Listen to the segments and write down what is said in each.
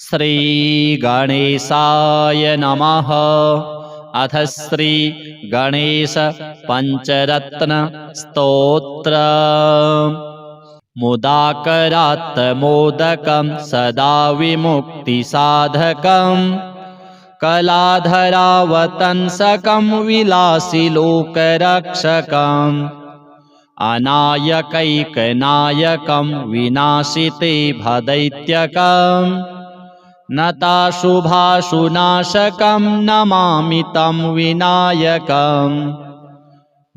श्रीगणेशाय नमः। अथ श्री गणेश पंचरत्न स्तोत्र। मुदाकरात् मोदकं सदा विमुक्तिसाधकं, कलाधरावतंसकं विलासिलोकरक्षकम्, अनायकैकनायकं विनाशिते भदैत्यकं, नताशुभाशुनाशकं नमामि तं विनायकम्।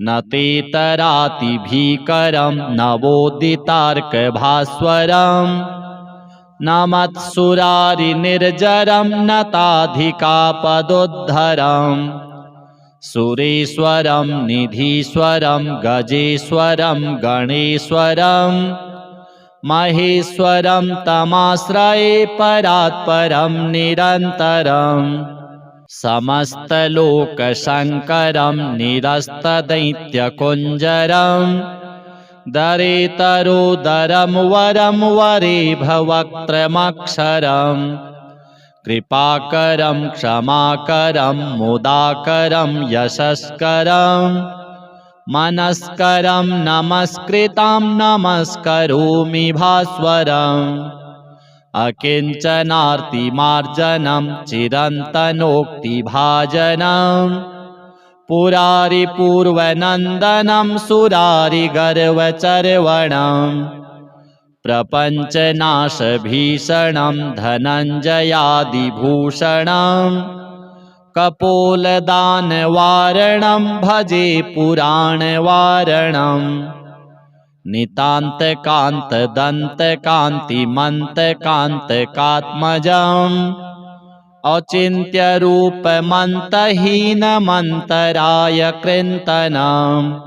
न तेतरातिभीकरं नवोदितार्कभास्वरं, न मत्सुरारिनिर्जरं नताधिकापदोद्धरं, सुरेश्वरं निधीश्वरं गजेश्वरं गणेश्वरं, महेश्वरं तमाश्रये परात्परं निरन्तरम्। समस्तलोकशङ्करं निरस्तदैत्यकुञ्जरं, दरेतरोदरं वरं वरेभवक्त्रमक्षरं, कृपाकरं क्षमाकरं मुदाकरं यशस्करं, मनस्करं नमस्कृतं नमस्करोमि भास्वरम्। अकिञ्चनार्तिमार्जनं चिरन्तनोक्तिभाजनं, पुरारिपूर्वनन्दनं सुरारिगर्वचर्वणं, प्रपञ्चनाशभीषणं धनञ्जयादिभूषणं, कपोलदानवारणं भजे पुराणवारणम्। नितान्तकान्तदन्तकान्तिमन्तकान्तकात्मजम्, औचिन्त्यरूपमन्तहीनमन्तराय कृन्तनं,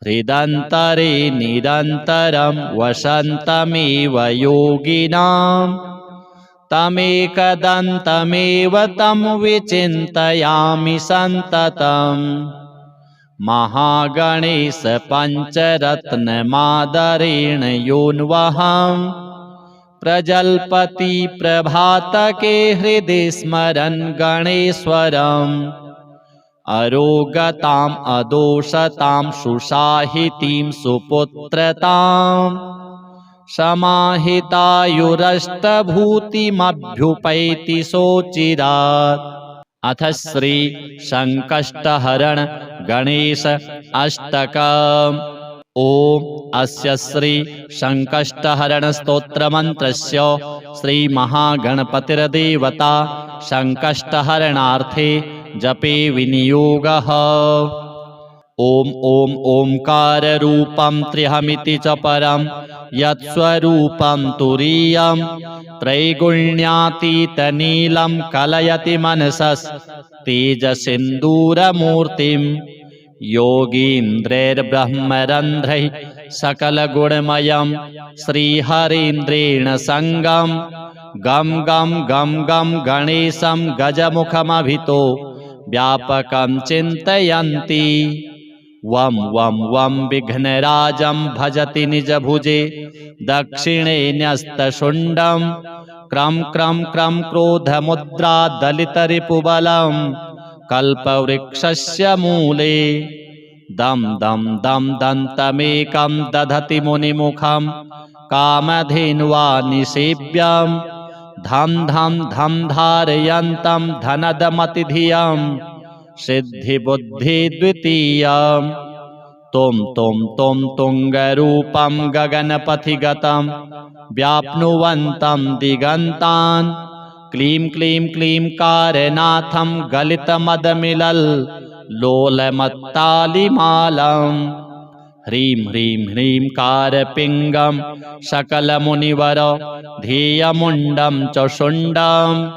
हृदन्तरे निरन्तरं वसन्तमेव योगिनां, तमेकदन्तमेव तं विचिन्तयामि सन्ततम्। महागणेश पञ्चरत्नमादरेण योऽन्वहं, प्रजल्पति प्रभातके हृदि स्मरन् गणेश्वरम्। अरोगताम् अदोषतां सुशाहितीं सुपुत्रतां, समाहितायुरष्टभूतिमभ्युपैति सोचिरात्। अथ श्री संकष्टहरण गणेश अष्टकम्। ओम अस्य श्री संकष्टहरण स्तोत्रमन्त्रस्य श्री महागणपतिर्देवता संकष्टहरणार्थे जपे विनियोगः। ओम ओम ओंकाररूपं त्र्यहमिति च परं यत्स्वरूपं तुरीयं, त्रैगुण्यातीतनीलं कलयति मनसस्तेजसिन्दूरमूर्तिं, योगीन्द्रैर्ब्रह्मरन्ध्रैः सकलगुणमयं श्रीहरीन्द्रेण सङ्गं, गं गं गं गं गणेशं गजमुखमभितो व्यापकं चिन्तयन्ति। वं वं वं विघ्नराजं भजति निजभुजे, दक्षिणे न्यस्तशुण्डं, क्रं क्रं क्रं क्रोधमुद्रा दलितरिपुबलं, कल्पवृक्षस्य मूले। दं दं दं दन्तमेकं दधति मुनिमुखं, कामधेन्वा निसेव्यं, धं धं धं धारयन्तं धनदमतिधियं, सिद्धिबुद्धिद्वितीयं। तुं तुं तुं तुङ्गरूपं गगनपथिगतं, व्याप्नुवन्तं दिगन्तान्, क्लीं क्लीं क्लीं कारनाथं गलितमदमिलल् लोलमत्तालिमालम्। ह्रीं ह्रीं ह्रीं कारपिङ्गं सकलमुनिवर ध्येयमुण्डं च शुण्डं,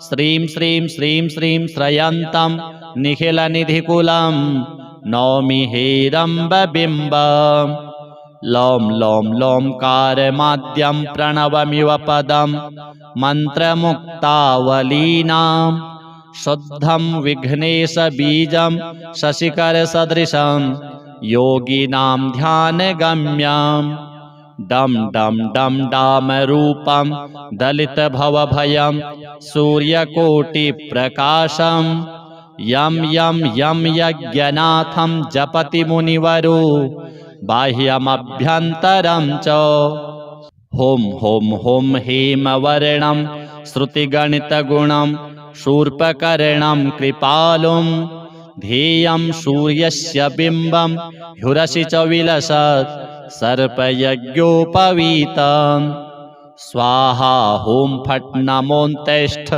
श्रीं श्रीं श्रीं श्रीं श्रयन्तं निखिलनिधिकुलं, नौमि हेरम्बबिम्बम्। लौं लौं लौंकारमाद्यं प्रणवमिव पदं, मन्त्रमुक्तावलीनां, शुद्धं विघ्नेशबीजं शशिकरसदृशं, योगिनां ध्यानगम्यं। डम डम डम डामरूपं दलितभवभयं सूर्यकोटिप्रकाशं यं यं यं यज्ञनाथं जपति मुनिवरो बाह्यमभ्यन्तरं च। होम होम होम हेमवर्णं श्रुतिगणितगुणं शूर्पकर्णं कृपालुं ध्येयं सूर्यस्य बिम्बं ह्युरसि च विलसत् सर्पयज्ञोपवीतं। स्वाहा होम फट् नमोऽन्तेष्ठ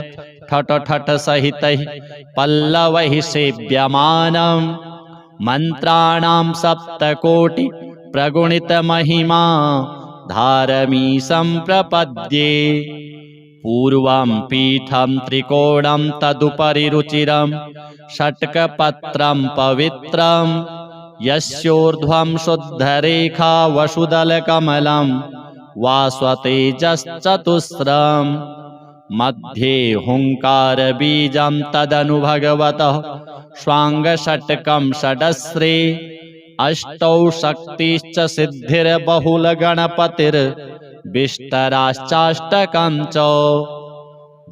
ठट ठट सहितैः पल्लवैः सेव्यमानं मन्त्राणां सप्तकोटि प्रगुणितमहिमा धारमीशं प्रपद्ये। पूर्वं पीठं त्रिकोणं तदुपरि रुचिरं षट्कपत्रं पवित्रं यस्योर्ध्वं शुद्धरेखा वसुदलकमलं वास्वतेजश्चतुस्रं मध्ये हुङ्कारबीजं तदनु भगवतः स्वाङ्गषट्कं षडस्रे अष्टौ शक्तिश्च सिद्धिर्बहुलगणपतिर्विष्टराश्चाष्टकं च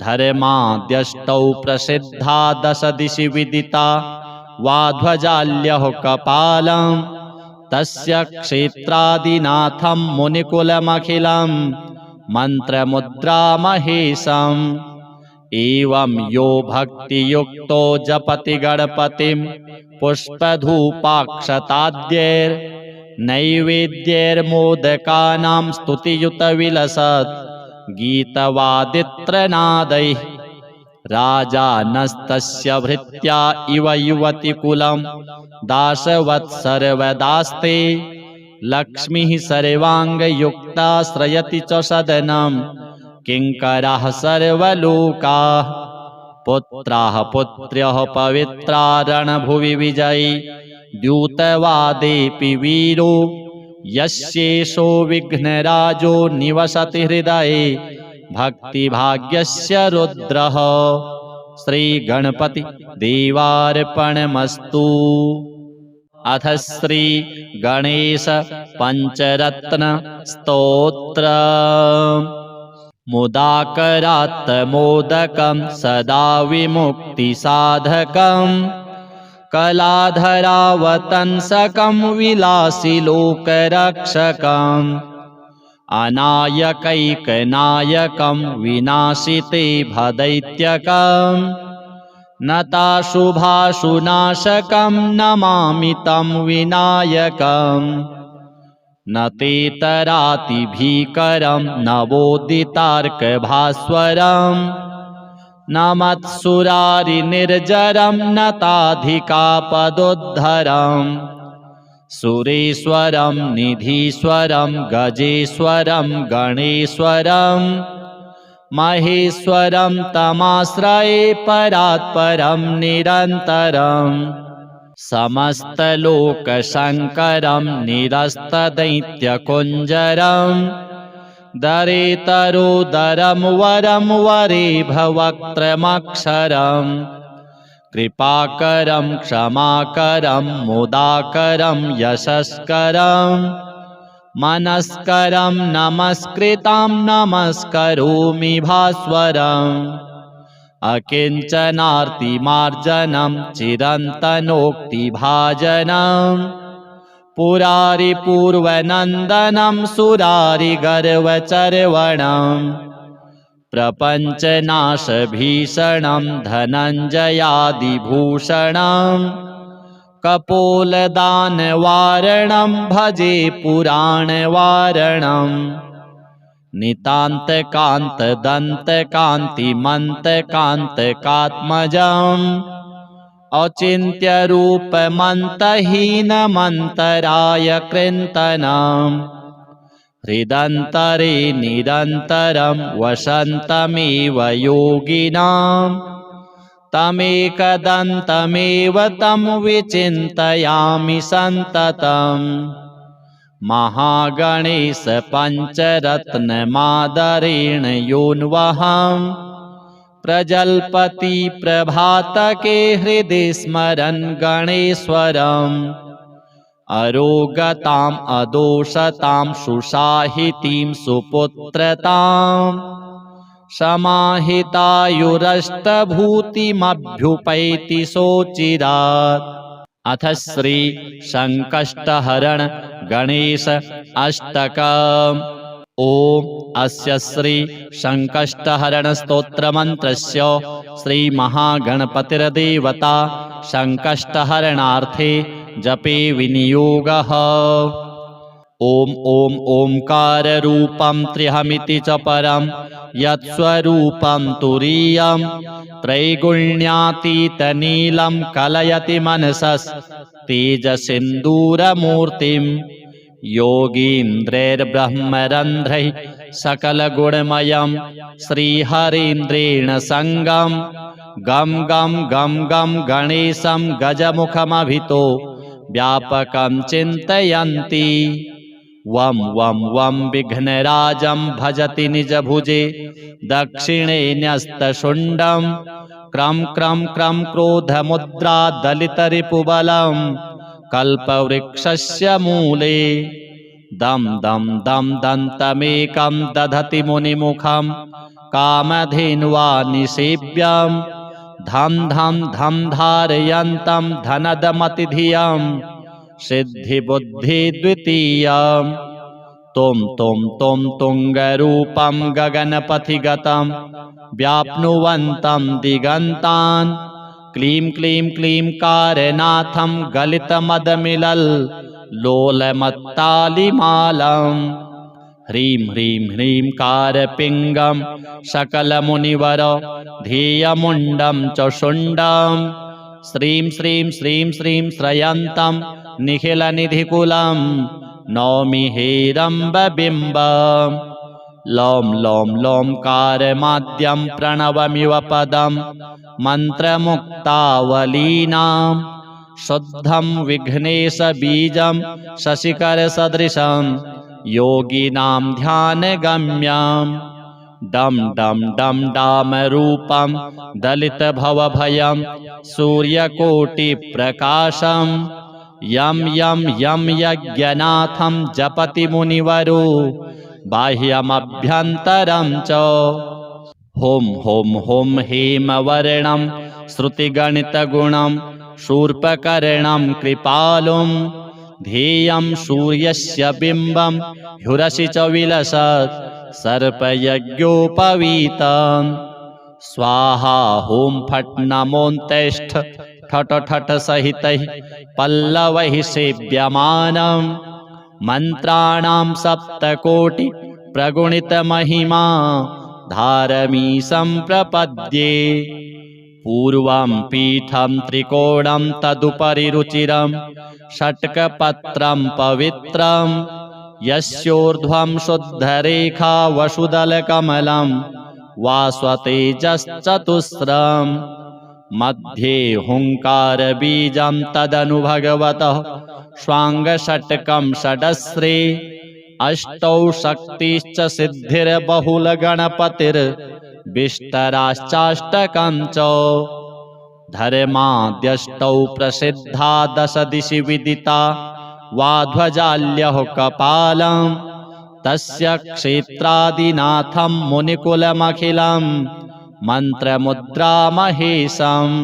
धर्माद्यष्टौ प्रसिद्धा दश दिशि विदिता वाध्वजाल्यः कपालं तस्य क्षेत्रादिनाथं मुनिकुलमखिलं मन्त्रमुद्रामहेशम् एवं यो भक्तियुक्तो जपति गणपतिं पुष्पधूपाक्षताद्यैर्नैवेद्यैर्मोदकानां स्तुतियुतविलसत् गीतवादित्रनादैः राजानस्तस्य भृत्या इव युवतिकुलं दासवत्सर्वदास्ते लक्ष्मीः सर्वाङ्गयुक्ता श्रयति च सदनं किङ्कराः सर्वलोकाः पुत्राः पुत्र्यः पवित्रा रणभुवि विजयी द्यूतवादेऽपि वीरो यस्येषो विघ्नराजो निवसति हृदये भक्तिभाग्यस्य रुद्रः। श्रीगणपति देवार्पणमस्तु। अथ श्री गणेश पंचरत्न स्तोत्र। मुदाकरात् मोदकं सदा विमुक्तिसाधकं कलाधरावतंसकं विलासिलोकरक्षकम् अनायकैकनायकं विनाशिते भदैत्यकं नताशुभाशुनाशकं नमामि तं विनायकम् न तेतरातिभीकरं नवोदितार्कभास्वरं न मत्सुरारिनिर्जरं न ताधिकापदोद्धरम् सुरेश्वरं निधीश्वरं गजेश्वरं गणेश्वरं महेश्वरं तमाश्रये परात्परं निरन्तरं समस्तलोकशङ्करं निरस्तदैत्यकुञ्जरं दरेतरोदरं वरं वरेभवक्त्रमक्षरम् कृपाकरं क्षमाकरं मुदाकरं यशस्करं मनस्करं नमस्कृतं नमस्करोमि भास्वरम् अकिञ्चनार्तिमार्जनं चिरन्तनोक्तिभाजनं पुरारिपूर्वनन्दनं सुरारिगर्वचर्वणम् प्रपञ्चनाशभीषणं धनञ्जयादिभूषणं कपोलदानवारणं भजे पुराणवारणं नितान्तकान्तदन्तकान्तिमन्तकान्तकात्मजम् अचिन्त्यरूपमन्तहीनमन्तरायकृन्तनम् हृदन्तरे निरन्तरं वसन्तमेव योगिनां तमेकदन्तमेव तं विचिन्तयामि सन्ततं महागणेश पञ्चरत्नमादरेण योऽन्वहं प्रजल्पति प्रभातके हृदि स्मरन् गणेश्वरम् अरोगताम् अदोषतां सुशाहितीं सुपुत्रताम् समाहितायुरष्टभूतिमभ्युपैति सोचिरात्। अथ श्री संकष्टहरण गणेश अष्टकम्। ओम अस्य श्री संकष्टहरण स्तोत्रमन्त्रस्य श्री महागणपतिर्देवता संकष्टहरणार्थे जपे विनियोगः। ओम ओम ओंकाररूपं त्र्यहमिति च परं यत्स्वरूपं तुरीयं त्रैगुण्यातीतनीलं कलयति मनसस्तेजसिन्दूरमूर्तिं योगीन्द्रैर्ब्रह्मरन्ध्रैः सकलगुणमयं श्रीहरीन्द्रेण सङ्गं गं गं गं गं गणेशं गजमुखमभितो व्यापकं चिन्तयन्ति। वं वं वं विघ्नराजं भजति निजभुजे दक्षिणे न्यस्तशुण्डं क्रं क्रं क्रं क्रोधमुद्रा दलितरिपुबलं कल्पवृक्षस्य मूले दं दं दं दन्तमेकं दधति मुनिमुखं कामधेन्वा निसेव्यं धं धं धं धारयन्तं धनदमतिधियं सिद्धिबुद्धि द्वितीयं तुं तुं तुं तुङ्गरूपं गगनपथिगतं व्याप्नुवन्तं दिगन्तान् क्लीं क्लीं क्लीं कारनाथं गलितमदमिलल् लोलमत्तालिमालम् ह्रीं ह्रीं ह्रीं कारपिङ्गं सकलमुनिवर ध्येयमुण्डं च शुण्डं श्रीं श्रीं श्रीं श्रीं श्रयन्तं निखिलनिधिकुलं नौमि हेरम्बबिम्बं लौं लौं लौंकारमाद्यं प्रणवमिव पदं मन्त्रमुक्तावलीनां शुद्धं विघ्नेशबीजं शशिकरसदृशं योगिनां ध्यानगम्यं डं डं डं डामरूपं दलितभवभयं सूर्यकोटिप्रकाशं यं यं यं यज्ञनाथं जपति मुनिवरो बाह्यमभ्यन्तरं च हों हों हों हेमवर्णं श्रुतिगणितगुणं शूर्पकर्णं कृपालुं ध्येयं सूर्यस्य बिम्बं ह्युरसि च विलसत् सर्पयज्ञोपवीतं स्वाहा हों फट् नमोऽन्तेष्ठ ठट ठट सहितैः पल्लवैः सेव्यमानं मन्त्राणां सप्तकोटि प्रगुणितमहिमा धारमीशं प्रपद्ये पूर्वं पीठं त्रिकोणं तदुपरि रुचिरं षट्कपत्रं पवित्रं यस्योर्ध्वं शुद्धरेखा वसुदलकमलं वास्वतेजश्चतुस्रं मध्ये हुङ्कारबीजं तदनु भगवतः स्वाङ्गषट्कं षडस्रे अष्टौ शक्तिश्च सिद्धिर्बहुलगणपतिर्विष्टराश्चाष्टकं च धर्माद्यष्टौ प्रसिद्धा दश दिशि विदिता वाध्वजाल्यः कपालं तस्य क्षेत्रादिनाथं मुनिकुलमखिलं मन्त्रमुद्रामहेशम्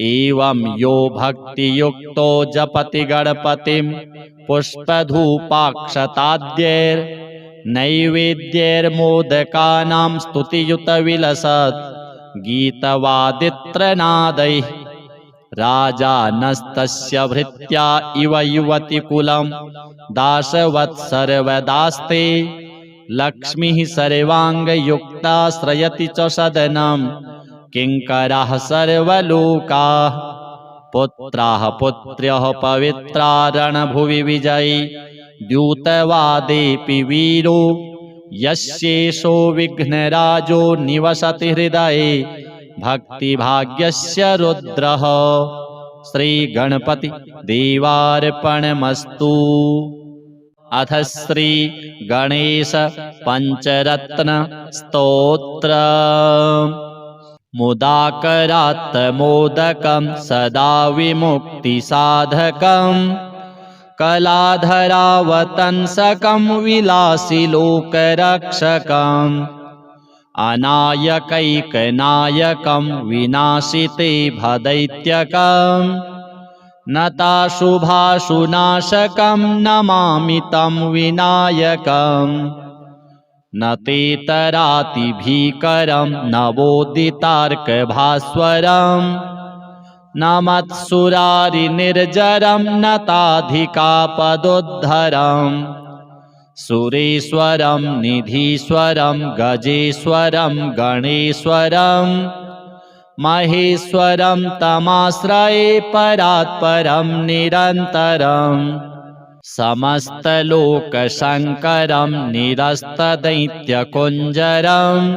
एवं यो भक्तियुक्तो जपति गणपतिं पुष्पधूपाक्षताद्यैर्नैवेद्यैर्मोदकानां स्तुतियुतविलसत् गीतवादित्रनादैः राजानस्तस्य भृत्या इव युवतिकुलं दासवत्सर्वदास्ते लक्ष्मीः सर्वाङ्गयुक्ता श्रयति च सदनं किङ्कराः सर्वलोकाः पुत्राः पुत्र्यः पवित्रा रणभुवि विजयी द्यूतवादेऽपि वीरो यस्येषो विघ्नराजो निवसति हृदये भक्तिभाग्यस्य रुद्रः श्रीगणपति देवार्पणमस्तु। अथ श्री गणेश पंचरत्न स्तोत्र। मुदाकरात् मोदकं सदा विमुक्तिसाधकं कलाधरावतंसकं विलासिलोकरक्षकम् अनायकैकनायकं विनाशिते भदैत्यकम् नताशुभाशुनाशकं नमामि तं विनायकम् न तेतरातिभीकरं नवोदितार्कभास्वरम् न मत्सुरारिनिर्जरं नताधिकापदोद्धरम् सुरेश्वरं निधीश्वरं गजेश्वरं गणेश्वरं महेश्वरं तमाश्रये परात्परं निरन्तरम् समस्तलोकशङ्करं निरस्तदैत्यकुञ्जरम्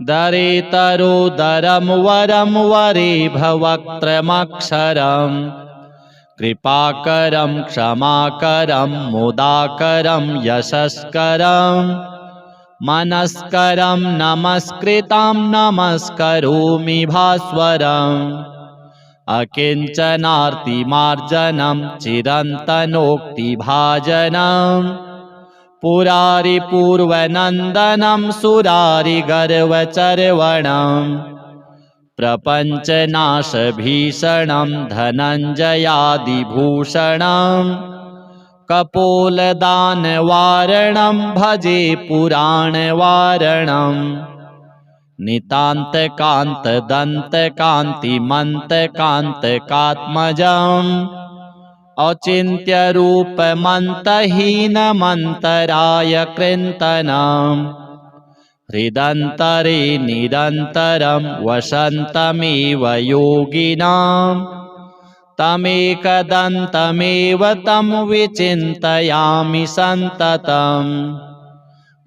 दरेतरोदरं वरं वरेभवक्त्रमक्षरम् कृपाकरं क्षमाकरं मुदाकरं यशस्करं मनस्करं नमस्कृतं नमस्करोमि भास्वरम् अकिञ्चनार्तिमार्जनं चिरन्तनोक्तिभाजनं पुरारिपूर्वनन्दनं सुरारिगर्वचर्वणं प्रपञ्चनाशभीषणं धनञ्जयादिभूषणं कपोलदानवारणं भजे पुराणवारणम् नितान्तकान्तदन्तकान्तिमन्तकान्तकात्मजम् औचिन्त्यरूपमन्तहीनमन्तराय कृन्तनम् हृदन्तरे निरन्तरं वसन्तमेव योगिनां तमेकदन्तमेव तं विचिन्तयामि सन्ततम्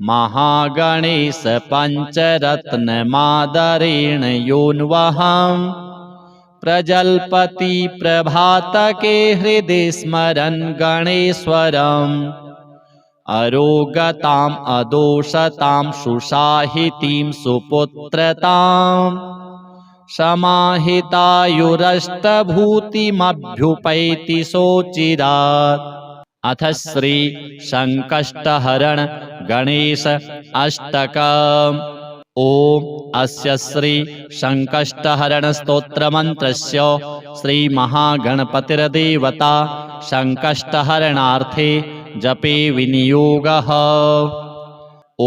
महागणेश पञ्चरत्नमादरेण योऽन्वहं प्रजल्पति प्रभातके हृदि स्मरन् गणेश्वरम् अरोगताम् अदोषतां सुशाहितीं सुपुत्रतां समाहितायुरष्टभूतिमभ्युपैति सोचिरात्। अथ श्री संकष्टहरण गणेश अष्टकम्। ओम अस्य श्री संकष्टहरण स्तोत्रमन्त्रस्य श्री महागणपतिर्देवता संकष्टहरणार्थे जपे विनियोगः।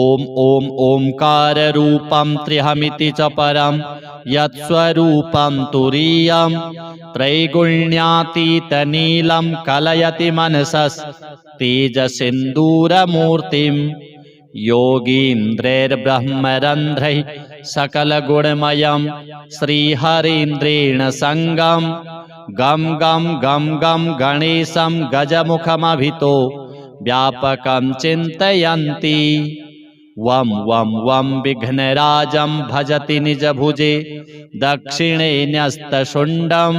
ओम ओम ओंकाररूपं त्र्यहमिति च परं यत्स्वरूपं तुरीयं त्रैगुण्यातीतनीलं कलयति मनसस्तेजसिन्दूरमूर्तिं योगीन्द्रैर्ब्रह्मरन्ध्रैः सकलगुणमयं श्रीहरीन्द्रेण सङ्गं गं गं गं गं गणेशं गजमुखमभितो व्यापकं चिन्तयन्ति। वं वं वं विघ्नराजं भजति निजभुजे दक्षिणे न्यस्तशुण्डं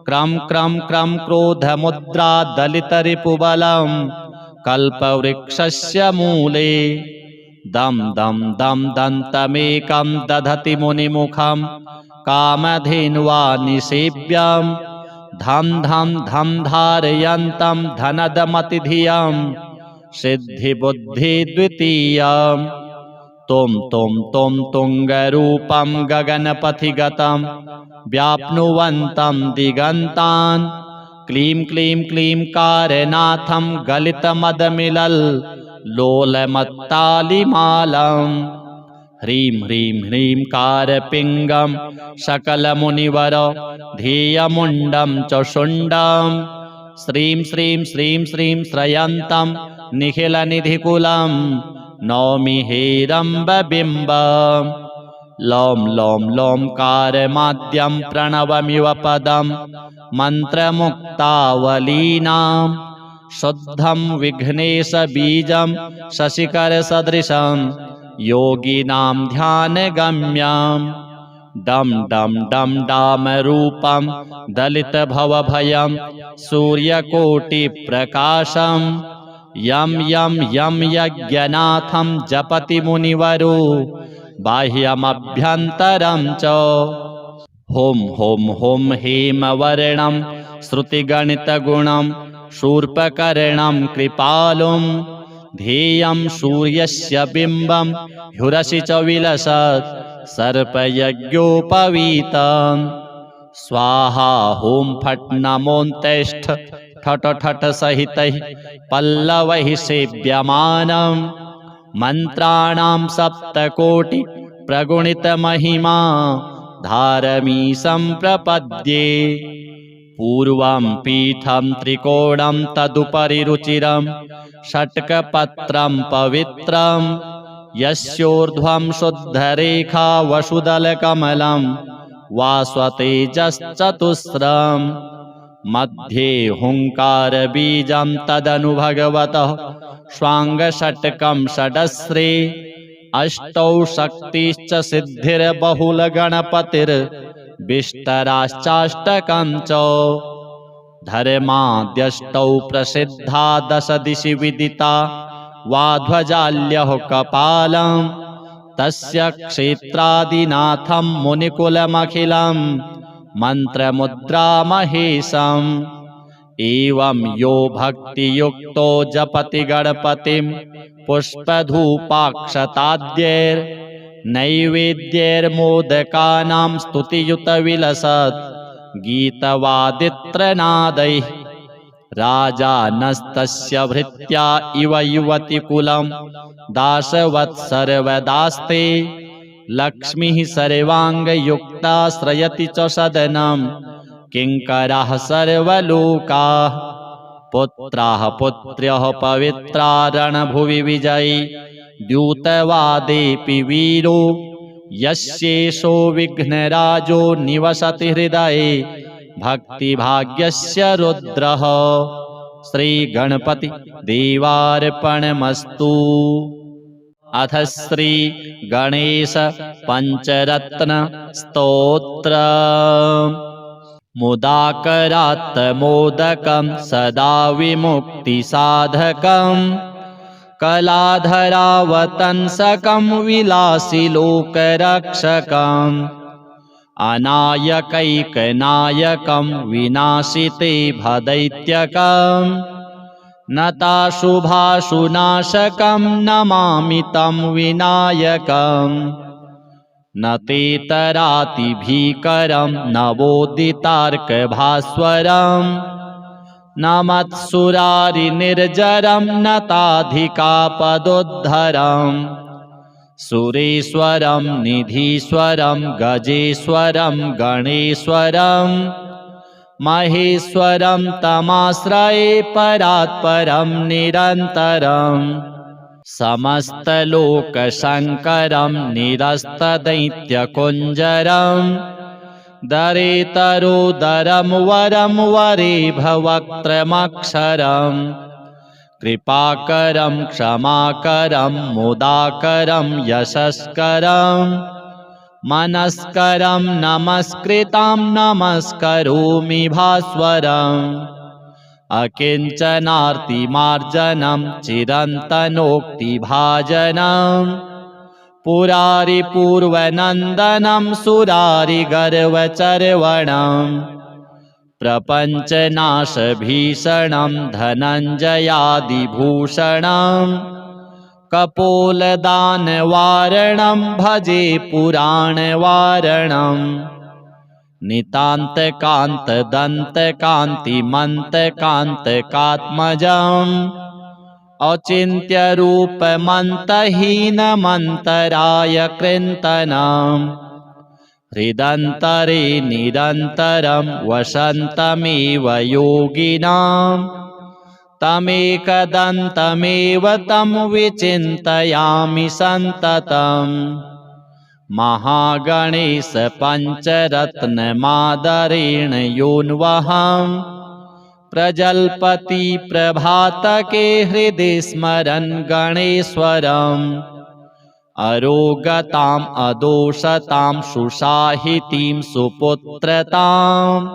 क्रं क्रं क्रं क्रोधमुद्रा दलितरिपुबलं कल्पवृक्षस्य मूले दं दं दं दन्तमेकं दधति मुनिमुखं कामधेन्वा निसेव्यं धं धं धं धारयन्तं धनदमतिधियं सिद्धिबुद्धि द्वितीयम् तुम तुङ्गरूपं गगनपथिगतं व्याप्नुवन्तं दिगन्तान् क्लीं क्लीं क्लीं कारनाथं गलितमदमिलल् लोलमत्तालिमालम् ह्रीं ह्रीं ह्रीं कारपिङ्गं सकलमुनिवर ध्येयमुण्डं च शुण्डं श्रीं श्रीं श्रीं श्रीं श्रयन्तं निखिलनिधिकुलं नौमि हेरम्बबिम्बम् लौं लौं लौंकारमाद्यं प्रणवमिव पदं मन्त्रमुक्तावलीनां शुद्धं विघ्नेशबीजं शशिकरसदृशं योगिनां ध्यानगम्यं डं डं डं डामरूपं दलितभवभयं सूर्यकोटिप्रकाशं यं यं यं यज्ञनाथं जपति मुनिवरो बाह्यमभ्यन्तरं च हों हों हों हेमवर्णं श्रुतिगणितगुणं शूर्पकर्णं कृपालुं ध्येयं सूर्यस्य बिम्बं ह्युरसि च विलसत् सर्पयज्ञोपवीतम् स्वाहा हुं फट् नमोऽन्तेष्ठ ठट ठट सहितैः पल्लवैः सेव्यमानम् मन्त्राणां सप्तकोटि प्रगुणितमहिमा धारमीशं प्रपद्ये पूर्वं पीठं त्रिकोणं तदुपरि रुचिरं षट्कपत्रं पवित्रं यस्योर्ध्वं शुद्धरेखा वसुदलकमलं वास्वतेजश्चतुस्रम् मध्ये हुङ्कारबीजं तदनु भगवतः स्वाङ्गषट्कं षडश्रे अष्टौ शक्तिश्च सिद्धिर्बहुलगणपतिर्विष्टराश्चाष्टकं च धर्माद्यष्टौ प्रसिद्धा दशदिशि विदिता वाध्वजाल्यः कपालं तस्य क्षेत्रादिनाथं मुनिकुलमखिलं मन्त्रमुद्रामहेशम् एवं यो भक्तियुक्तो जपति गणपतिं पुष्पधूपाक्षताद्यैर्नैवेद्यैर्मोदकानां स्तुतियुतविलसत् गीतवादित्रनादैः राजानस्तस्य भृत्या इव युवतिकुलं दासवत्सर्वदास्ते लक्ष्मीः सर्वाङ्गयुक्ता श्रयति च सदनं किङ्कराः सर्वलोकाः पुत्राः पुत्र्यः पवित्रा रणभुवि विजयी द्यूतवादेऽपि वीरो यस्येषो विघ्नराजो निवसति हृदये भक्तिभाग्यस्य रुद्रः श्रीगणपति देवार्पणमस्तु। अथ श्री गणेश पंचरत्न स्तोत्र। मुदाकरात्तमोदकं सदा विमुक्तिसाधकं कलाधरावतंसकं विलासिलोकरक्षकम् अनायकैकनायकं विनाशिते भदैत्यकम् नताशुभाशुनाशकं नमामि तं विनायकम् न तेतरातिभीकरं नवोदितार्कभास्वरं न मत्सुरारिनिर्जरं नताधिकापदोद्धरम् सुरेश्वरं निधीश्वरं गजेश्वरं गणेश्वरं महेश्वरं तमाश्रये परात्परं निरन्तरम् समस्तलोकशङ्करं निरस्तदैत्यकुञ्जरं दरेतरोदरं वरं वरेभवक्त्रमक्षरम् कृपाकरं क्षमाकरं मुदाकरं यशस्करं मनस्करं नमस्कृतं नमस्करोमि भास्वरम् अकिञ्चनार्तिमार्जनं चिरन्तनोक्तिभाजनं पुरारिपूर्वनन्दनं सुरारिगर्वचर्वणम् प्रपञ्चनाशभीषणं धनञ्जयादिभूषणं कपोलदानवारणं भजे पुराणवारणम् नितान्तकान्तदन्तकान्तिमन्तकान्तकात्मजम् अचिन्त्यरूपमन्तहीनमन्तराय कृन्तनम् हृदन्तरे निरन्तरं वसन्तमेव योगिनां तमेकदन्तमेव तं विचिन्तयामि सन्ततम् महागणेश पञ्चरत्नमादरेण योऽन्वहं प्रजल्पति प्रभातके हृदि स्मरन् गणेश्वरम् अरोगताम् अदोषतां सुशाहितीं सुपुत्रताम्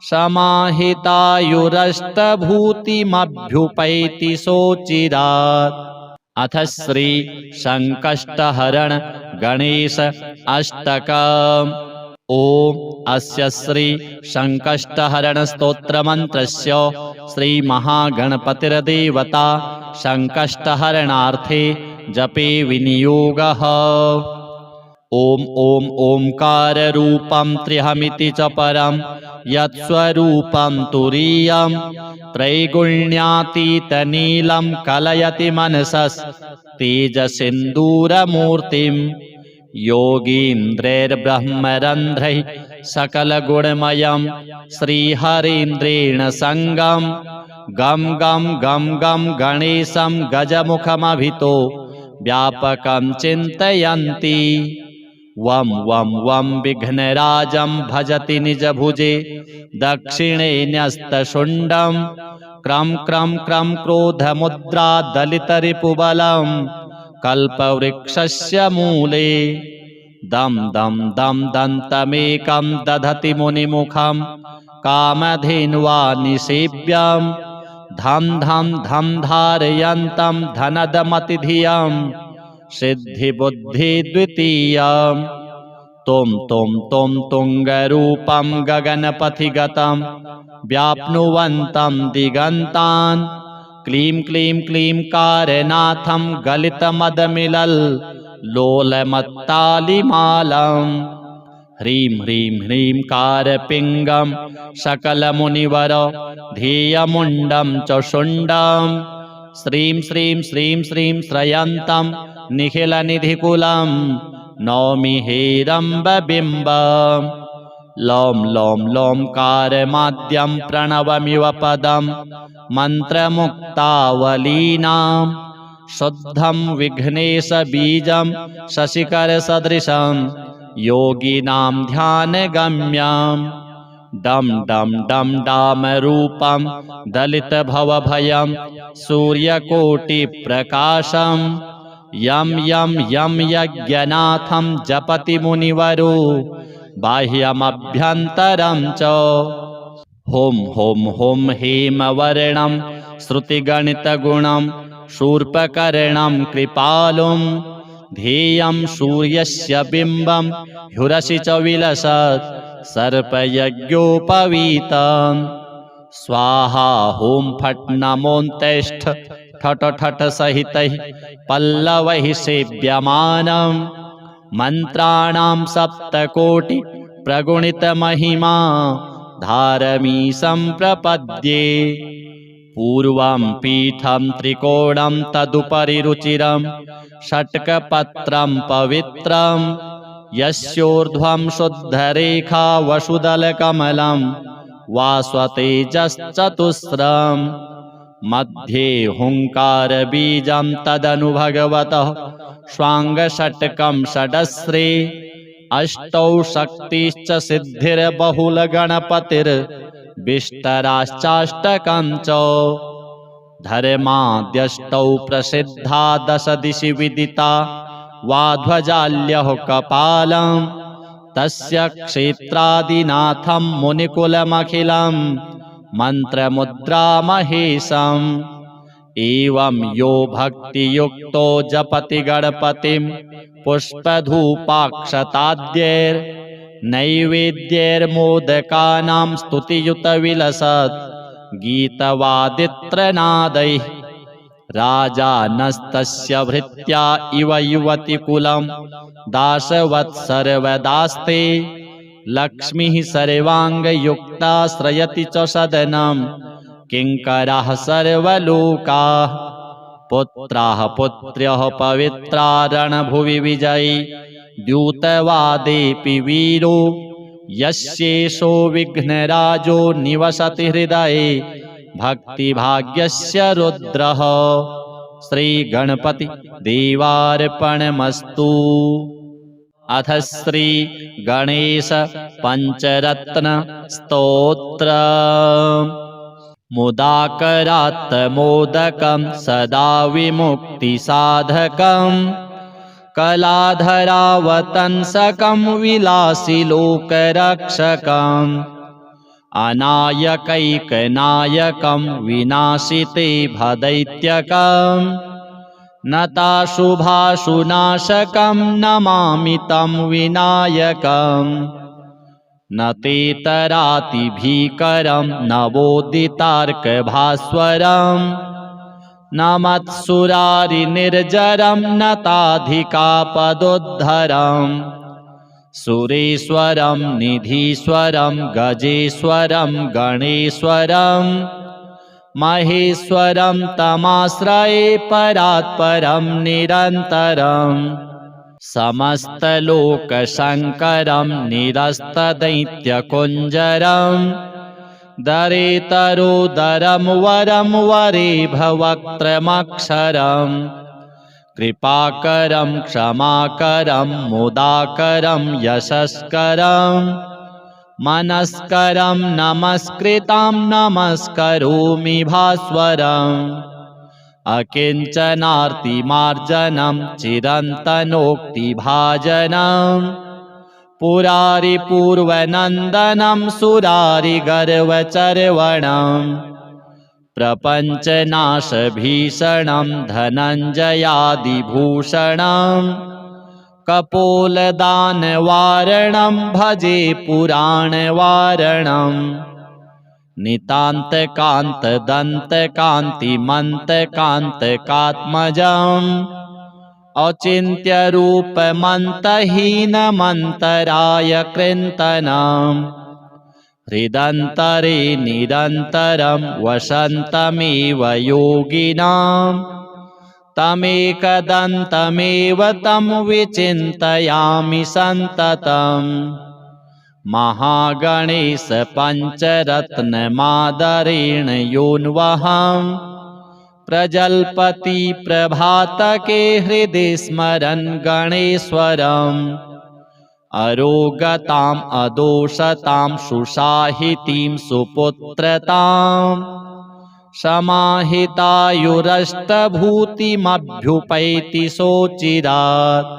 समाहितायुरष्टभूतिमभ्युपैति सोचिरात्। अथ श्री संकष्टहरण गणेश अष्टकम्। ॐ अस्य श्री संकष्टहरणस्तोत्रमन्त्रस्य श्रीमहागणपतिर्देवता संकष्टहरणार्थे जपे विनियोगः। ॐ ॐ ओंकाररूपं त्र्यहमिति च परं यत्स्वरूपं तुरीयं त्रैगुण्यातीतनीलं कलयति मनसस्तेजसिन्दूरमूर्तिं योगीन्द्रैर्ब्रह्मरन्ध्रैः सकलगुणमयं श्रीहरीन्द्रेण सङ्गं गं गं गं गं गणेशं गजमुखमभितो व्यापकं चिन्तयन्ति। वं वं वं विघ्नराजं भजति निजभुजे दक्षिणे न्यस्तशुण्डं क्रं क्रं क्रं क्रोधमुद्रा दलितरिपुबलं कल्पवृक्षस्य मूले दं दं दं दन्तमेकं दधति मुनिमुखं कामधेन्वा निसेव्यं धं धं धं धारयन्तं धनदमतिधियं सिद्धिबुद्धिद्वितीयं तुं तुं तुं तुङ्गरूपं गगनपथिगतं व्याप्नुवन्तं दिगन्तान् क्लीं क्लीं क्लीं कारनाथं गलितमदमिलल् लोलमत्तालिमालं ह्रीं ह्रीं ह्रीं कारपिङ्गं सकलमुनिवर ध्येयमुण्डं च शुण्डं श्रीं श्रीं श्रीं श्रीं श्रयन्तं निखिलनिधिकुलं नौमि हेरम्बबिम्बं लौं लौं लौं कारमाद्यं प्रणवमिव पदं मन्त्रमुक्तावलीनां शुद्धं विघ्नेशबीजं शशिकरसदृशं योगिनां ध्यानगम्यं डं डं डं डामरूपं दलितभवभयं सूर्यकोटिप्रकाशं यं यं यं यज्ञनाथं जपति मुनिवरो बाह्यमभ्यन्तरं च हों हों हों हेमवर्णं श्रुतिगणितगुणं शूर्पकर्णं कृपालुं ध्येयं सूर्यस्य बिम्बं ह्युरसि च विलसत् सर्पयज्ञोपवीतं स्वाहा हों फट् नमोऽन्तेष्ठ ठठ ठठ सहितैः पल्लवैः सेव्यमानं मन्त्राणां सप्तकोटि प्रगुणितमहिमा धारमीशं प्रपद्ये पूर्वं पीठं त्रिकोणं तदुपरि रुचिरं षट्कपत्रं पवित्रं यस्योर्ध्वं शुद्धरेखा वसुदलकमलं वास्वतेजश्चतुस्रं मध्ये हुङ्कारबीजं तदनु भगवतः स्वाङ्गषट्कं षडस्रे अष्टौ शक्तिश्च सिद्धिर्बहुलगणपतिर्विष्टराश्चाष्टकं च धर्माद्यष्टौ प्रसिद्धा दश दिशि विदिता वाध्वजाल्यः कपालं तस्य क्षेत्रादिनाथं मुनिकुलमखिलं मन्त्रमुद्रामहेशम् एवं यो भक्तियुक्तो जपति गणपतिं पुष्पधूपाक्षताद्यैर्नैवेद्यैर्मोदकानां स्तुतियुतविलसत् गीतवादित्रनादैः राजानस्तस्य भृत्या इव युवतिकुलं दासवत्सर्वदास्ते लक्ष्मीः सर्वाङ्गयुक्ता श्रयति च सदनं किङ्कराः सर्वलोकाः पुत्राः पुत्र्यः पवित्रा रणभुवि विजयी द्यूतवादेऽपि वीरो यस्येषो विघ्नराजो निवसति हृदये भक्तिभाग्यस्य रुद्रः श्रीगणपति देवार्पणमस्तु। अथ श्री गणेश पंचरत्न स्तोत्र। मुदाकरात् मोदकं सदा विमुक्तिसाधकं कलाधरावतंसकं विलासिलोकरक्षकम् अनायकैकनायकं विनाशिते भदैत्यकं नताशुभाशुनाशकं नमामि तं विनायकम् न तेतरातिभीकरं नवोदितार्कभास्वरम् न मत्सुरारिनिर्जरं न ताधिकापदोद्धरम् सुरेश्वरं निधीश्वरं गजेश्वरं गणेश्वरं महेश्वरं तमाश्रये परात्परं निरन्तरम् समस्तलोकशङ्करं निरस्तदैत्यकुञ्जरम् दरेतरोदरं वरं वरेभवक्त्रमक्षरम् कृपाकरं क्षमाकरं मुदाकरं यशस्करं मनस्करं नमस्कृतं नमस्करोमि भास्वरम् अकिञ्चनार्तिमार्जनं चिरन्तनोक्तिभाजनं पुरारिपूर्वनन्दनं सुरारिगर्वचर्वणम् प्रपञ्चनाशभीषणं धनञ्जयादिभूषणं कपोलदानवारणं भजे पुराणवारणम् नितान्तकान्तदन्तकान्तिमन्तकान्तकात्मजम् अचिन्त्यरूपमन्तहीनमन्तराय कृन्तनम् हृदन्तरे निरन्तरं वसन्तमेव योगिनां तमेकदन्तमेव तं विचिन्तयामि सन्ततम् महागणेश पञ्चरत्नमादरेण योऽन्वहं प्रजल्पति प्रभातके हृदि स्मरन् गणेश्वरम् अरोगताम् अदोषतां सुशाहितीं सुपुत्रतां समाहितायुरष्टभूतिमभ्युपैति सोचिरात्।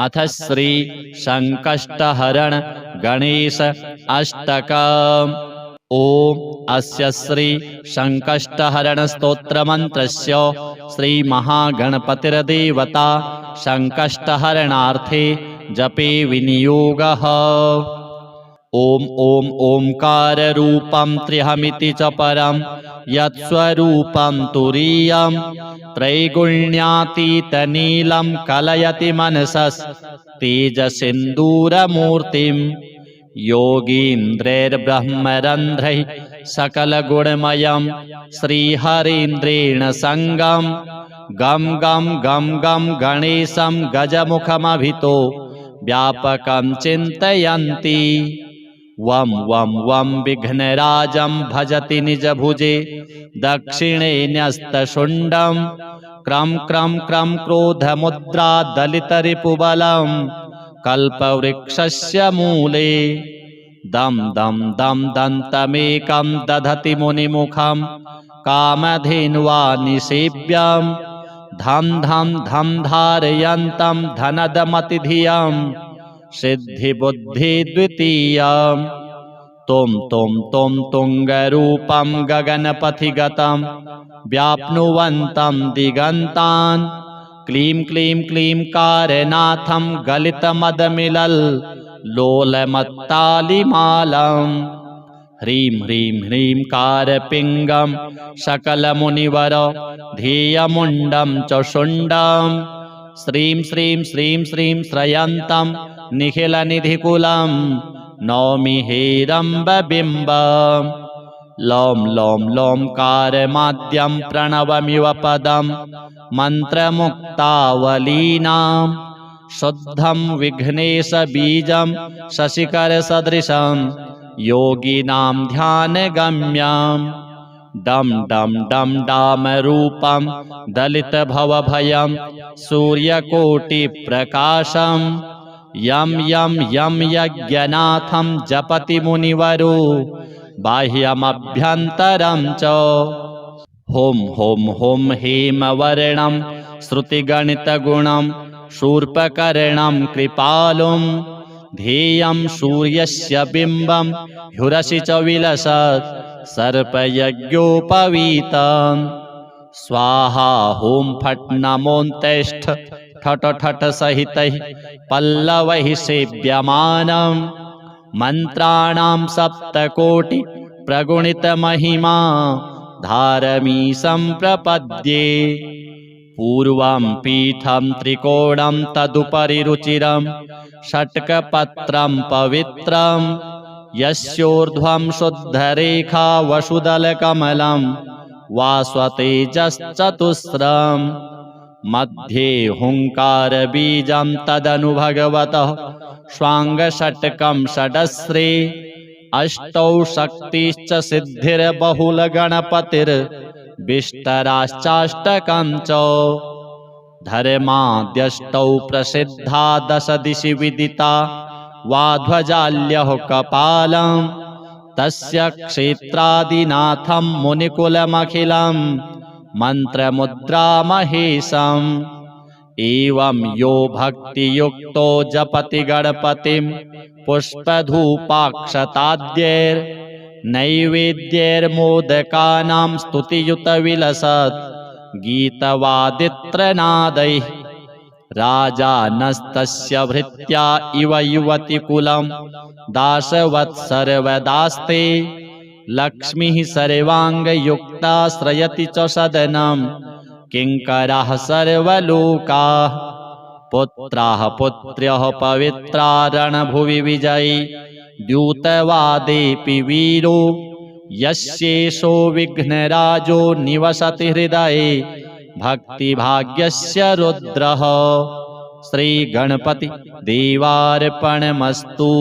अथ श्री संकष्टहरण गणेश अष्टकम्। ओम अस्य श्री संकष्टहरण स्तोत्रमन्त्रस्य श्री महागणपतिर्देवता संकष्टहरणार्थे जपे विनियोगः। ओम ओम ओंकाररूपं त्र्यहमिति च परं यत्स्वरूपं तुरीयं त्रैगुण्यातीतनीलं कलयति मनसस्तेजसिन्दूरमूर्तिं योगीन्द्रैर्ब्रह्मरन्ध्रैः सकलगुणमयं श्रीहरीन्द्रेण सङ्गं गं गं गं गं गणेशं गजमुखमभितो व्यापकं चिन्तयन्ति। वं वं वं विघ्नराजं भजति निजभुजे दक्षिणे न्यस्तशुण्डं क्रं क्रं क्रं क्रोधमुद्रा दलितरिपुबलं कल्पवृक्षस्य मूले दं दं दं दन्तमेकं दधति मुनिमुखं कामधेन्वा निसेव्यं धं धं धं धारयन्तं धनदमतिधियं सिद्धिबुद्धिद्वितीयं तुं तुं तुं तुङ्गरूपं गगनपथिगतं व्याप्नुवन्तं दिगन्तान् क्लीं क्लीं क्लीं कारनाथं गलितमदमिलल् लोलमत्तालिमालम् ह्रीं ह्रीं ह्रीं कारपिङ्गं सकलमुनिवर ध्येयमुण्डं च शुण्डं श्रीं श्रीं श्रीं श्रीं श्रयन्तं निखिलनिधिकुलं नौमि हेरम्बबिम्बं लौं लौं लौंकारमाद्यं प्रणवमिव पदं मन्त्रमुक्तावलीनां शुद्धं विघ्नेशबीजं शशिकरसदृशं योगिनां ध्यानगम्यं डं डं डं डामरूपं दलितभवभयं सूर्यकोटिप्रकाशं यं यं यं यज्ञनाथं जपति मुनिवरो बाह्यमभ्यन्तरं च हों हों हों हेमवर्णं श्रुतिगणितगुणं शूर्पकर्णं कृपालुं ध्येयं सूर्यस्य बिम्बं ह्युरसि च विलसत् सर्पयज्ञोपवीतं स्वाहा हों फट् नमोऽन्तेष्ठ ठठ ठठ सहितैः पल्लवैः सेव्यमानं मन्त्राणां सप्तकोटि प्रगुणितमहिमा धारमी सम्प्रपद्ये पूर्वं पीठं त्रिकोणं तदुपरि रुचिरं षट्कपत्रं पवित्रं यस्योर्ध्वं शुद्धरेखा वसुदलकमलं वास्वतेजश्चतुस्रम् मध्ये हुङ्कारबीजं तदनु भगवतः स्वाङ्गषट्कं षडस्रे अष्टौ शक्तिश्च सिद्धिर्बहुलगणपतिर्विष्टराश्चाष्टकं च धर्माद्यष्टौ प्रसिद्धा दश दिशि विदिता वाध्वजाल्यः कपालं तस्य क्षेत्रादिनाथं मुनिकुलमखिलं मन्त्रमुद्रामहेशम् एवं यो भक्तियुक्तो जपति गणपतिं पुष्पधूपाक्षताद्यैर्नैवेद्यैर्मोदकानां स्तुतियुतविलसत् गीतवादित्रनादैः राजानस्तस्य भृत्या इव युवतिकुलं दासवत्सर्वदास्ते लक्ष्मीः सर्वाङ्गयुक्ता श्रयति च सदनं किङ्कराः सर्वलोकाः पुत्राः पुत्र्यः पवित्रा रणभुवि विजयी द्यूतवादेऽपि वीरो यस्येषो विघ्नराजो निवसति हृदये भक्तिभाग्यस्य रुद्रः। श्रीगणपति देवार्पणमस्तु।